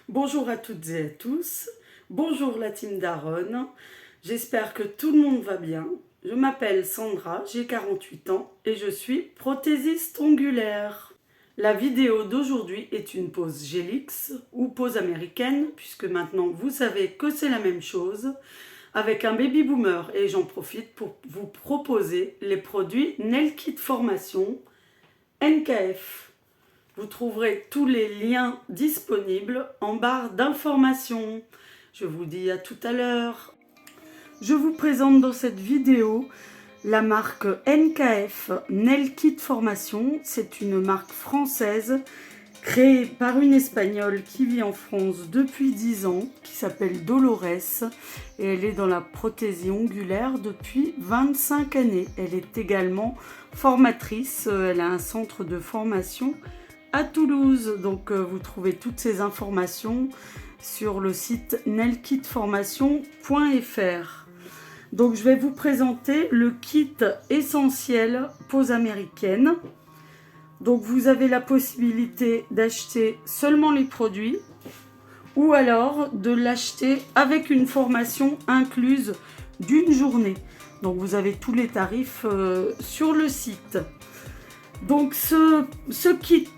Bonjour à toutes et à tous, bonjour la team Daronne, j'espère que tout le monde va bien. Je m'appelle Sandra, j'ai 48 ans et je suis prothésiste ongulaire. La vidéo d'aujourd'hui est une pose Gélix ou pose américaine, puisque maintenant vous savez que c'est la même chose, avec un baby boomer, et j'en profite pour vous proposer les produits Nail Kit Formation NKF. Vous trouverez tous les liens disponibles en barre d'informations. Je vous dis à tout à l'heure. Je vous présente dans cette vidéo la marque NKF Nail Kit Formation. C'est une marque française créée par une Espagnole qui vit en France depuis 10 ans, qui s'appelle Dolores, et elle est dans la prothésie ongulaire depuis 25 années. Elle est également formatrice, elle a un centre de formation à Toulouse. Donc vous trouvez toutes ces informations sur le site nailkitformation.fr. Donc je vais vous présenter le kit essentiel pose américaine. Donc vous avez la possibilité d'acheter seulement les produits ou alors de l'acheter avec une formation incluse d'une journée. Donc vous avez tous les tarifs sur le site. Donc ce kit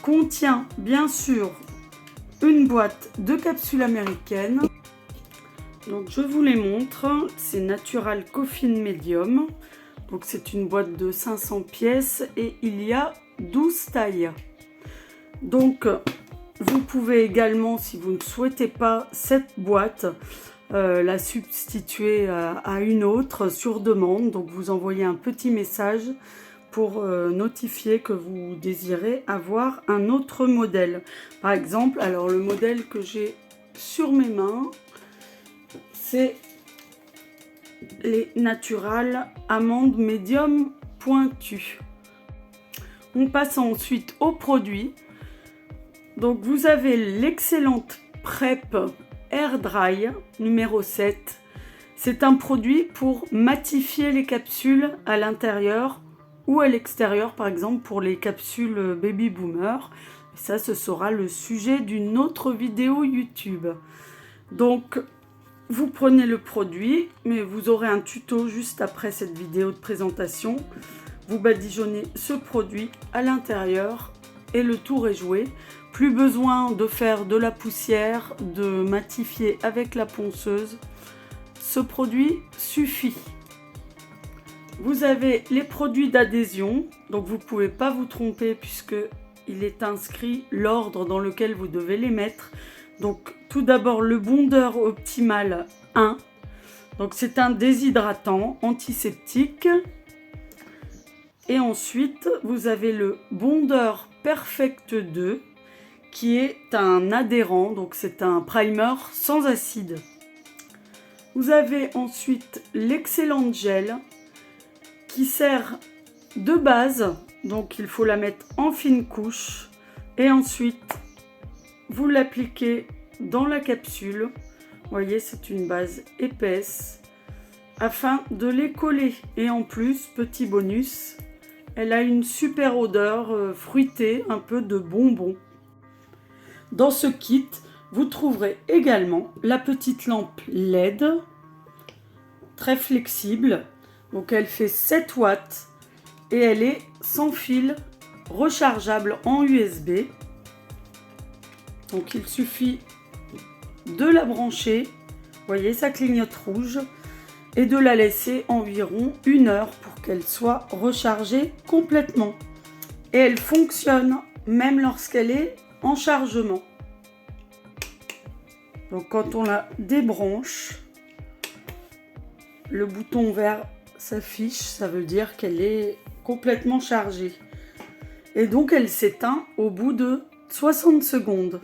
contient bien sûr une boîte de capsules américaines. Donc je vous les montre, c'est Natural Coffin Medium. Donc c'est une boîte de 500 pièces et il y a 12 tailles. Donc vous pouvez également, si vous ne souhaitez pas cette boîte, la substituer à une autre sur demande. Donc vous envoyez un petit message pour notifier que vous désirez avoir un autre modèle. Par exemple, alors le modèle que j'ai sur mes mains, c'est les Natural Amandes Medium Pointues. On passe ensuite aux produits. Donc vous avez l'excellente PrEP Air Dry numéro 7. C'est un produit pour matifier les capsules à l'intérieur ou à l'extérieur, par exemple pour les capsules baby boomer. Ça, ce sera le sujet d'une autre vidéo YouTube. Donc vous prenez le produit, mais vous aurez un tuto juste après cette vidéo de présentation. Vous badigeonnez ce produit à l'intérieur et le tour est joué. Plus besoin de faire de la poussière, de matifier avec la ponceuse. Ce produit suffit. Vous avez les produits d'adhésion, donc vous ne pouvez pas vous tromper puisque il est inscrit l'ordre dans lequel vous devez les mettre. Donc tout d'abord le bondeur optimal 1, donc c'est un déshydratant antiseptique. Et ensuite vous avez le bondeur perfect 2 qui est un adhérent, donc c'est un primer sans acide. Vous avez ensuite l'excellent gel qui sert de base, donc il faut la mettre en fine couche et ensuite vous l'appliquez dans la capsule. Vous voyez, c'est une base épaisse afin de les coller. Et en plus, petit bonus, elle a une super odeur fruitée, un peu de bonbons. Dans ce kit, vous trouverez également la petite lampe LED, très flexible. Donc elle fait 7 watts et elle est sans fil, rechargeable en USB. Donc il suffit de la brancher, vous voyez ça clignote rouge, et de la laisser environ 1 heure pour qu'elle soit rechargée complètement. Et elle fonctionne même lorsqu'elle est en chargement. Donc quand on la débranche, le bouton vert s'affiche, ça veut dire qu'elle est complètement chargée. Et donc elle s'éteint au bout de 60 secondes.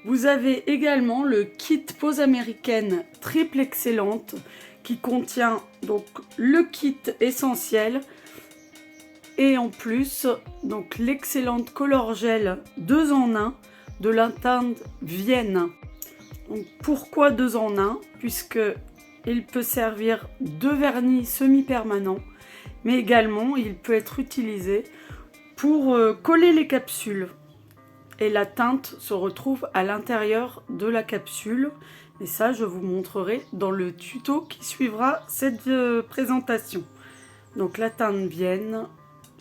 Vous avez également le kit pose américaine triple excellente qui contient donc le kit essentiel et en plus donc l'excellente color gel 2 en 1 de la teinte Vienne. Donc, pourquoi 2 en 1? Puisque il peut servir de vernis semi-permanent, mais également il peut être utilisé pour coller les capsules. et la teinte se retrouve à l'intérieur de la capsule. Et ça, je vous montrerai dans le tuto qui suivra cette présentation. Donc la teinte Vienne,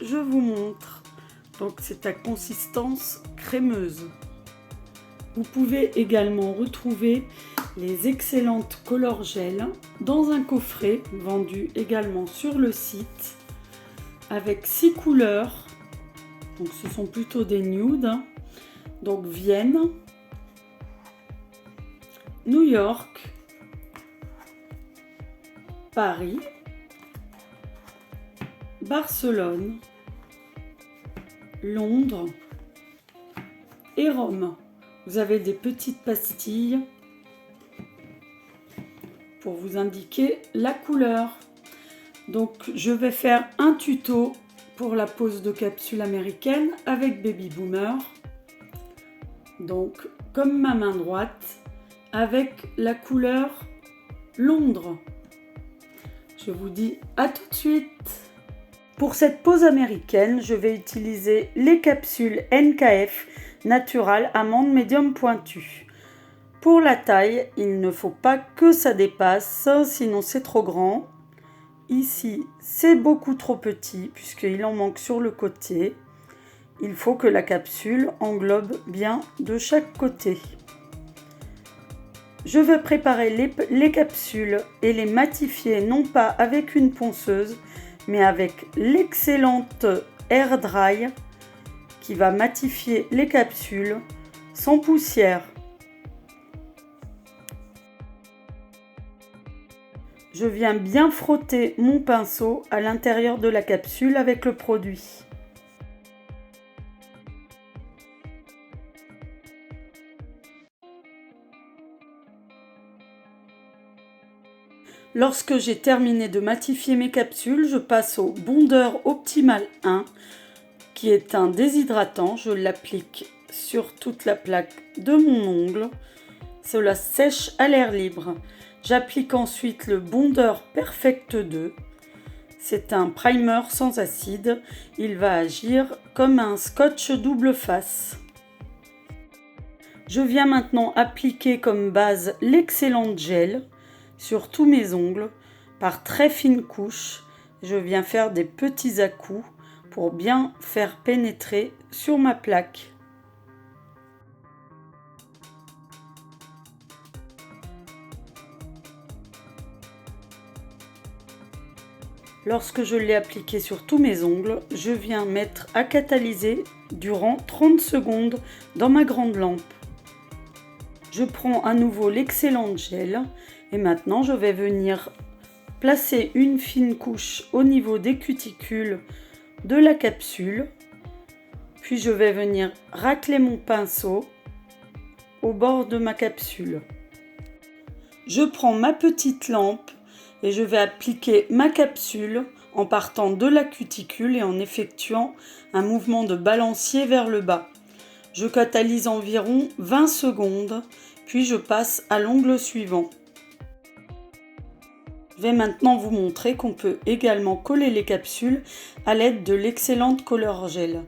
je vous montre. Donc c'est à consistance crémeuse. Vous pouvez également retrouver les excellentes Color Gel dans un coffret vendu également sur le site avec 6 couleurs. Donc ce sont plutôt des nudes. Donc Vienne, New York, Paris, Barcelone, Londres et Rome. Vous avez des petites pastilles pour vous indiquer la couleur. Donc je vais faire un tuto pour la pose de capsule américaine avec Baby Boomer. Donc comme ma main droite avec la couleur Londres. Je vous dis à tout de suite. Pour cette pose américaine, je vais utiliser les capsules NKF Natural Amande Médium Pointue. Pour la taille, il ne faut pas que ça dépasse, sinon c'est trop grand. Ici, c'est beaucoup trop petit puisqu'il en manque sur le côté. Il faut que la capsule englobe bien de chaque côté. Je vais préparer les capsules et les matifier non pas avec une ponceuse, mais avec l'excellente Air Dry qui va matifier les capsules sans poussière. Je viens bien frotter mon pinceau à l'intérieur de la capsule avec le produit. Lorsque j'ai terminé de matifier mes capsules, je passe au Bondeur Optimal 1, qui est un déshydratant. Je l'applique sur toute la plaque de mon ongle. Cela sèche à l'air libre. J'applique ensuite le Bondeur Perfect 2. C'est un primer sans acide. Il va agir comme un scotch double face. Je viens maintenant appliquer comme base l'excellent gel sur tous mes ongles par très fines couches. Je viens faire des petits à-coups pour bien faire pénétrer sur ma plaque. Lorsque je l'ai appliqué sur tous mes ongles, je viens mettre à catalyser durant 30 secondes dans ma grande lampe. Je prends à nouveau l'excellent gel et maintenant je vais venir placer une fine couche au niveau des cuticules de la capsule. Puis je vais venir racler mon pinceau au bord de ma capsule. Je prends ma petite lampe et je vais appliquer ma capsule en partant de la cuticule et en effectuant un mouvement de balancier vers le bas. Je catalyse environ 20 secondes, puis je passe à l'ongle suivant. Je vais maintenant vous montrer qu'on peut également coller les capsules à l'aide de l'excellente Color Gel.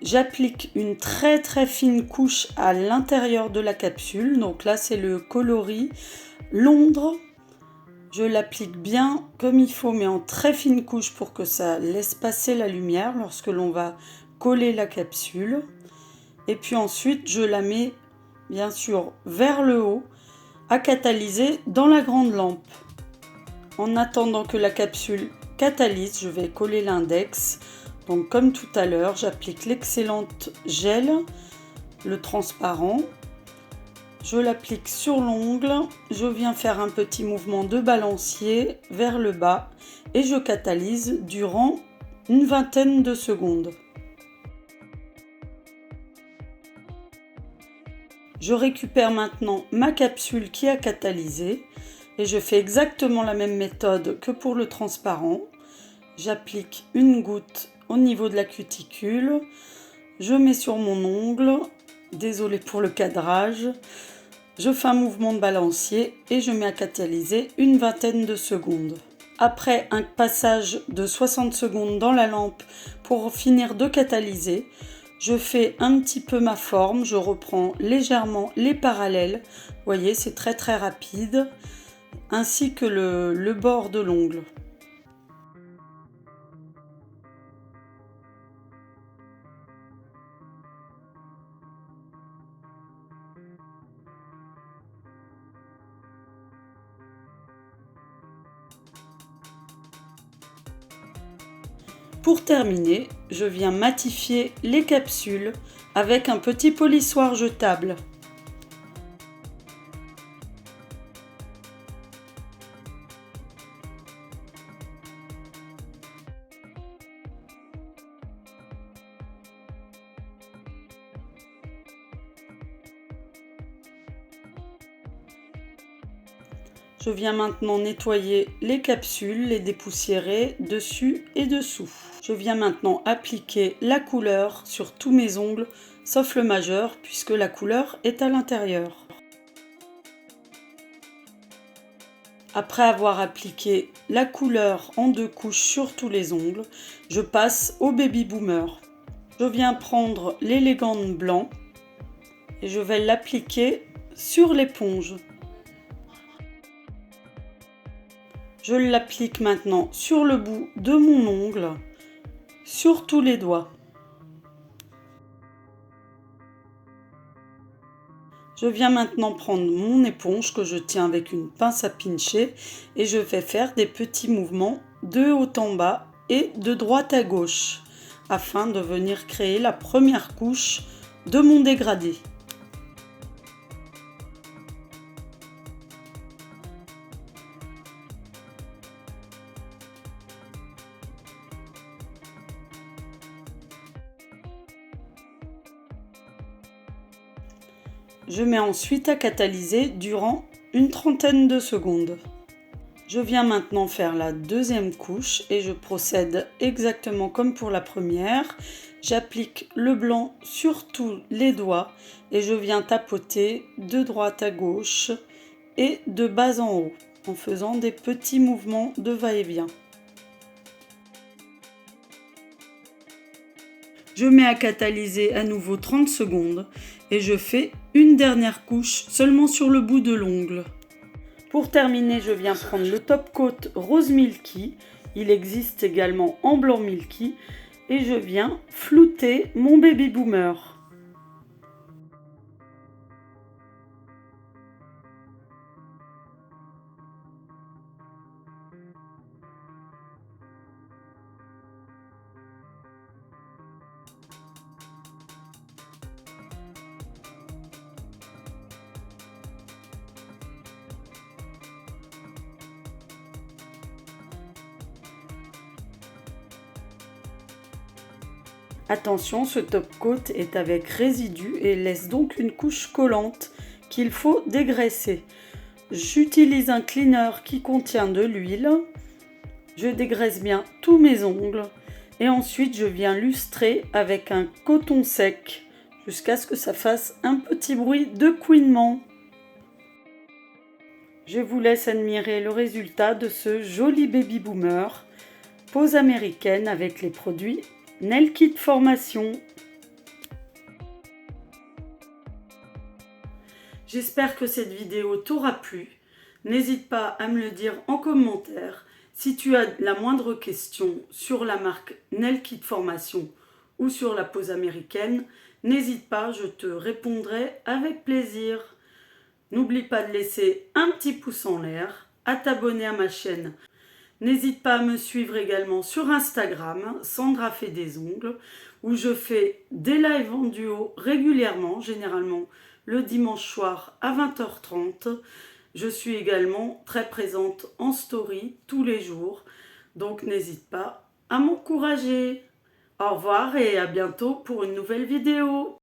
J'applique une très fine couche à l'intérieur de la capsule, donc là c'est le coloris Londres. Je l'applique bien comme il faut, mais en très fine couche pour que ça laisse passer la lumière lorsque l'on va coller la capsule. Et puis ensuite, je la mets bien sûr vers le haut à catalyser dans la grande lampe. En attendant que la capsule catalyse, je vais coller l'index. Donc comme tout à l'heure, j'applique l'excellente gel, le transparent. Je l'applique sur l'ongle, je viens faire un petit mouvement de balancier vers le bas et je catalyse durant une vingtaine de secondes. Je récupère maintenant ma capsule qui a catalysé et je fais exactement la même méthode que pour le transparent. J'applique une goutte au niveau de la cuticule, je mets sur mon ongle, désolé pour le cadrage. Je fais un mouvement de balancier et je mets à catalyser une vingtaine de secondes. Après un passage de 60 secondes dans la lampe pour finir de catalyser, Je fais un petit peu ma forme, je reprends légèrement les parallèles. Vous voyez, c'est très très rapide, ainsi que le bord de l'ongle. Pour terminer, je viens matifier les capsules avec un petit polissoir jetable. Je viens maintenant nettoyer les capsules, les dépoussiérer dessus et dessous. Je viens maintenant appliquer la couleur sur tous mes ongles, sauf le majeur, puisque la couleur est à l'intérieur. Après avoir appliqué la couleur en 2 couches sur tous les ongles, je passe au Baby Boomer. Je viens prendre l'élégant blanc et je vais l'appliquer sur l'éponge. Je l'applique maintenant sur le bout de mon ongle, sur tous les doigts. Je viens maintenant prendre mon éponge que je tiens avec une pince à pincher et je vais faire des petits mouvements de haut en bas et de droite à gauche afin de venir créer la première couche de mon dégradé. Je mets ensuite à catalyser durant une trentaine de secondes. Je viens maintenant faire la deuxième couche et je procède exactement comme pour la première. J'applique le blanc sur tous les doigts et je viens tapoter de droite à gauche et de bas en haut en faisant des petits mouvements de va-et-vient. Je mets à catalyser à nouveau 30 secondes et je fais une dernière couche seulement sur le bout de l'ongle. Pour terminer, je viens prendre le top coat rose milky. Il existe également en blanc milky et je viens flouter mon Baby Boomer. Attention, ce top coat est avec résidu et laisse donc une couche collante qu'il faut dégraisser. J'utilise un cleaner qui contient de l'huile. Je dégraisse bien tous mes ongles et ensuite je viens lustrer avec un coton sec jusqu'à ce que ça fasse un petit bruit de couinement. Je vous laisse admirer le résultat de ce joli Baby Boomer, pose américaine avec les produits Nail Kit Formation. J'espère que cette vidéo t'aura plu. N'hésite pas à me le dire en commentaire. Si tu as la moindre question sur la marque Nail Kit Formation ou sur la pose américaine, n'hésite pas, je te répondrai avec plaisir. N'oublie pas de laisser un petit pouce en l'air, à t'abonner à ma chaîne. N'hésite pas à me suivre également sur Instagram, Sandra fait des ongles, où je fais des lives en duo régulièrement, généralement le dimanche soir à 20h30. Je suis également très présente en story tous les jours, donc n'hésite pas à m'encourager. Au revoir et à bientôt pour une nouvelle vidéo.